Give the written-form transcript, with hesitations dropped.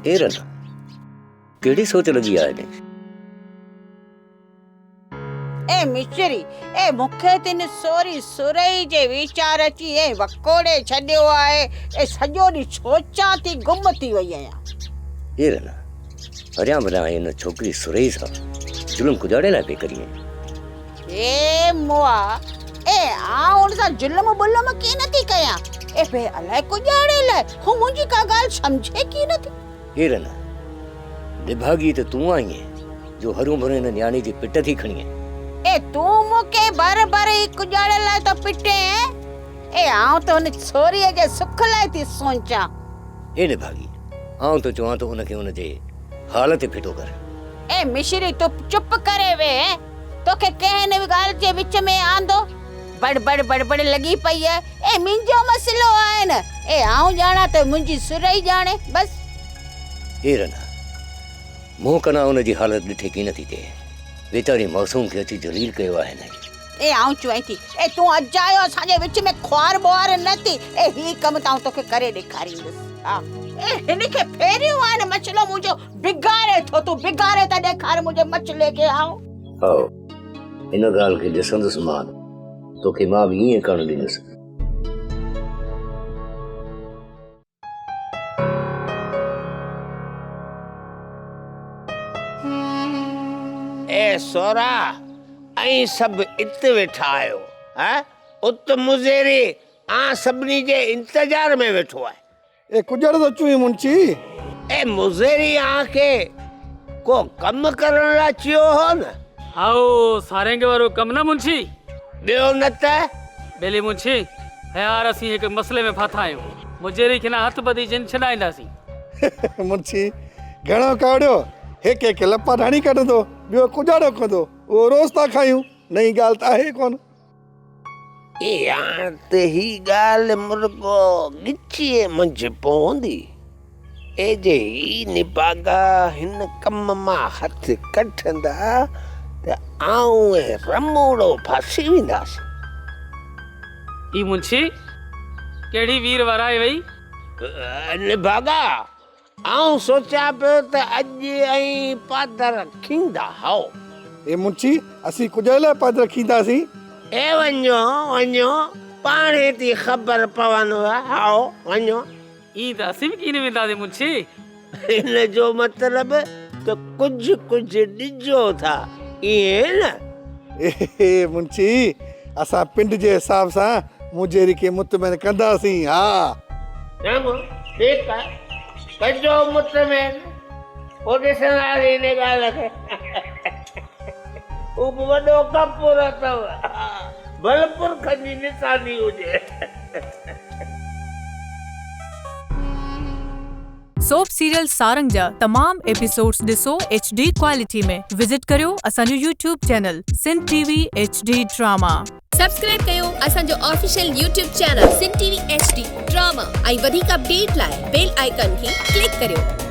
एरन केड़ी सोच लगी आए ने? ए मिश्री ए मुखे तिन सोरी सुरई जे विचार अची ए वकोड़े छड्यो आए ए सॼो ॾींहुं सोचां थी गुम थी वई आहियां। एरन अरियां भला इन छोकरी सुरई सा जुल्म गुजारे लाइ पे करिए। ए मुआ ए आ उन सा जुल्म बुल्म की नथी कयां ए बे अलाए गुजारे लाइ हूं मुंहिंजी का ॻाल्हि समझे की नथी। एरन निभागी तो तू आई है जो हरू भरू इन न्याणी जी पिट थी खणी है। ए तू मुके बर बर ही गुजारे लाइ तो पिटे ए आऊं तो उन छोरीअ जे सुख लाइ थी सोचां। ए निभागी आऊं तो चवां तो उनखे उन जे हाल ते फिटो कर। ए मिश्री तू चुप करे वे तोखे कंहिं न ॻाल्हि जे विच में आंदो बड़बड़ बड़बड़ लगी पई है। ए मुंहिंजो मसलो आहे न ए आऊं ॼाणा त मुंहिंजी सुरई ॼाणे बस। एरन मुंह कना उन जी हालत ॾिठे की नथी थिए वेचारी मासूम खे अची जलील कयो आहे न। ए आऊं चवां थी ए तू अजायो असांजे विच में ख्वार बोहार न थी ए ही कम ताऊं तोखे करे ॾेखारींदुसि। हा ए हिनखे फेरियो आहे न मसलो मुंहिंजो बिगाड़े थो तू बिगाड़े त ॾेखार मुंहिंजे मसले खे। आऊं इन ॻाल्हि खे ॾिसंदुसि मां तोखे मां बि ईअं करणु ॾींदुसि। ए सोरा ऐं सब इत वेठा आयो हैं उत मुजेरी आ सबनी जे इंतजार में वेठो है। ए कुजड़ तो चुई मुंची ए मुजेरी आ के को कम करण ला चियो हो न। आओ सारेंगे वारो कम ना मुंशी बियो न त बेली मुंशी यार असी एक मसले में फाथा आयो मुजेरी के ना हथ बदी जिन छडाईंदासी। मुंची घणो काढ़ियो एक एक लपा ढाणी कढंदो बियो कुजाड़ो कंदो वो रोज था खायूं नई ॻाल्हि त आहे कोन। ए यार ते ही गाल मुर्गो गिच्चीअ मंझि पवंदी ए जे ही निभागा हिन कम मां हथ कढंदा त आऊं ऐं रमूड़ो फासी वेंदासीं। ई मुंशी केड़ी वीर वराए वई निभागा आऊं सोचा पियो त अॼु ऐं पादर खींदा हो। ए मुंची असी कुजड़ लाइ पद रखींदासीं। ए वञो वञो पाणे थी ख़बर पवंदो आओ वञो। ई त असी भी कीने वेंदासीं मुंशी हिन जो मतलब त कुझु कुझु ॾिजो था ईअं न। ए मुंची असां पिंड जे हिसाब सां मुजेरी खे मुतमइन कंदासीं। हा चङो ठीकु आहे कजो मुतमइन पोइ ॾिसंदासीं हिन ॻाल्हि खे। हू बि वॾो कपूर अथव बलपुर खजी निशानी हुजे। सोप सीरियल सारंग जा तमाम एपिसोड्स ॾिसो HD क्वालिटी में विजिट करियो असांजो YouTube channel Sindh TV HD drama. Subscribe कयो असांजो official YouTube channel Sindh TV HD drama ऐं वधीक अपडेट लाइ बेल आइकन खे क्लिक करियो।